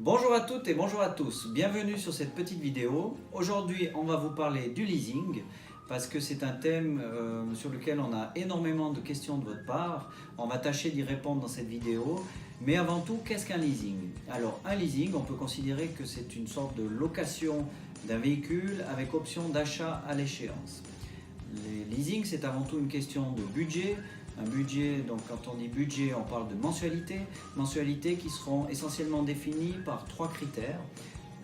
Bonjour à toutes et bonjour à tous, bienvenue sur cette petite vidéo. Aujourd'hui on va vous parler du leasing parce que c'est un thème sur lequel on a énormément de questions de votre part. On va tâcher d'y répondre dans cette vidéo. Mais avant tout, qu'est-ce qu'un leasing? Alors un leasing, on peut considérer que c'est une sorte de location d'un véhicule avec option d'achat à l'échéance. Les leasing, c'est avant tout une question de budget. Un budget, donc quand on dit budget, on parle de mensualités qui seront essentiellement définies par trois critères.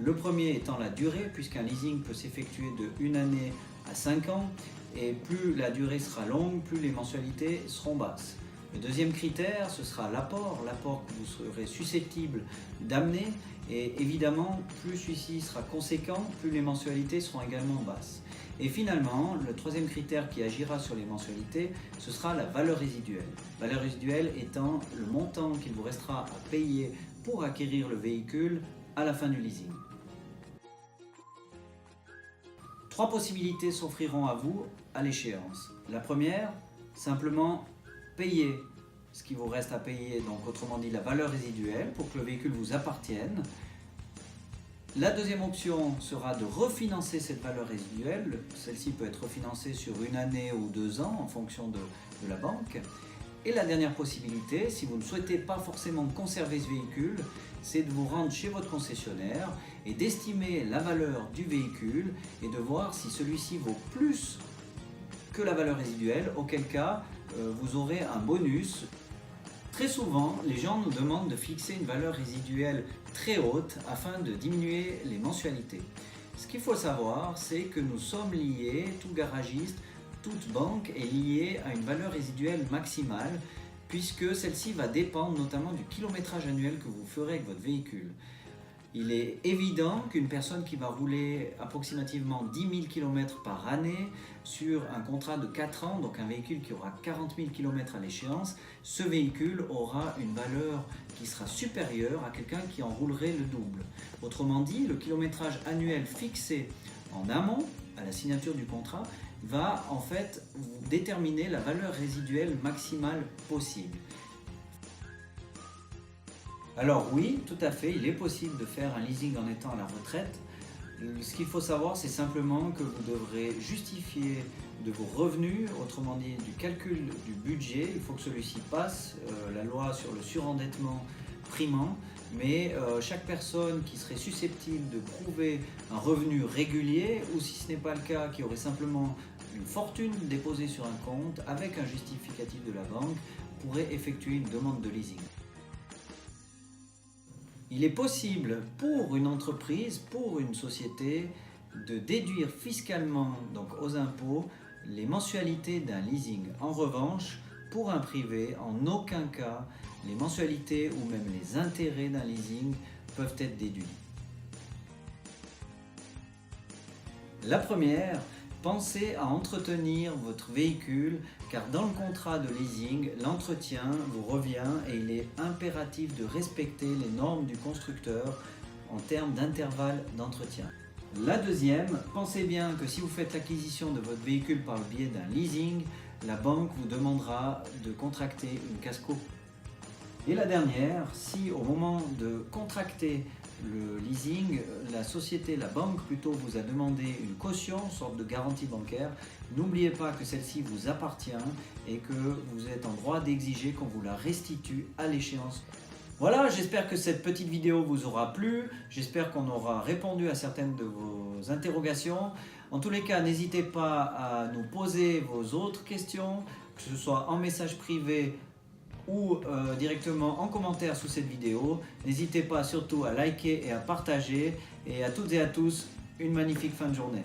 Le premier étant la durée, puisqu'un leasing peut s'effectuer de 1 année à 5 ans, et plus la durée sera longue, plus les mensualités seront basses. Le deuxième critère, ce sera l'apport que vous serez susceptible d'amener, et évidemment, plus celui-ci sera conséquent, plus les mensualités seront également basses. Et finalement, le troisième critère qui agira sur les mensualités, ce sera la valeur résiduelle. Valeur résiduelle étant le montant qu'il vous restera à payer pour acquérir le véhicule à la fin du leasing. Trois possibilités s'offriront à vous à l'échéance. La première, simplement payer ce qui vous reste à payer, donc autrement dit la valeur résiduelle pour que le véhicule vous appartienne. La deuxième option sera de refinancer cette valeur résiduelle. Celle-ci peut être refinancée sur 1 année ou 2 ans en fonction de la banque. Et la dernière possibilité, si vous ne souhaitez pas forcément conserver ce véhicule, c'est de vous rendre chez votre concessionnaire et d'estimer la valeur du véhicule et de voir si celui-ci vaut plus que la valeur résiduelle, auquel cas vous aurez un bonus. Très souvent, les gens nous demandent de fixer une valeur résiduelle très haute afin de diminuer les mensualités. Ce qu'il faut savoir, c'est que nous sommes liés, tout garagiste, toute banque est liée à une valeur résiduelle maximale puisque celle-ci va dépendre notamment du kilométrage annuel que vous ferez avec votre véhicule. Il est évident qu'une personne qui va rouler approximativement 10 000 km par année sur un contrat de 4 ans, donc un véhicule qui aura 40 000 km à l'échéance, ce véhicule aura une valeur qui sera supérieure à quelqu'un qui en roulerait le double. Autrement dit, le kilométrage annuel fixé en amont, à la signature du contrat, va en fait déterminer la valeur résiduelle maximale possible. Alors oui, tout à fait, il est possible de faire un leasing en étant à la retraite. Ce qu'il faut savoir, c'est simplement que vous devrez justifier de vos revenus, autrement dit du calcul du budget. Il faut que celui-ci passe la loi sur le surendettement primant, mais chaque personne qui serait susceptible de prouver un revenu régulier, ou si ce n'est pas le cas, qui aurait simplement une fortune déposée sur un compte avec un justificatif de la banque, pourrait effectuer une demande de leasing. Il est possible pour une entreprise, pour une société, de déduire fiscalement, donc aux impôts, les mensualités d'un leasing. En revanche, pour un privé, en aucun cas, les mensualités ou même les intérêts d'un leasing peuvent être déduits. La première, pensez à entretenir votre véhicule car dans le contrat de leasing, l'entretien vous revient et il est impératif de respecter les normes du constructeur en termes d'intervalle d'entretien. La deuxième, pensez bien que si vous faites l'acquisition de votre véhicule par le biais d'un leasing, la banque vous demandera de contracter une casco. Et la dernière, si au moment de contracter le leasing, la banque plutôt vous a demandé une caution, une sorte de garantie bancaire, n'oubliez pas que celle-ci vous appartient et que vous êtes en droit d'exiger qu'on vous la restitue à l'échéance. Voilà, j'espère que cette petite vidéo vous aura plu, j'espère qu'on aura répondu à certaines de vos interrogations. En tous les cas, n'hésitez pas à nous poser vos autres questions, que ce soit en message privé ou directement en commentaire sous cette vidéo. N'hésitez pas surtout à liker et à partager. Et à toutes et à tous, une magnifique fin de journée.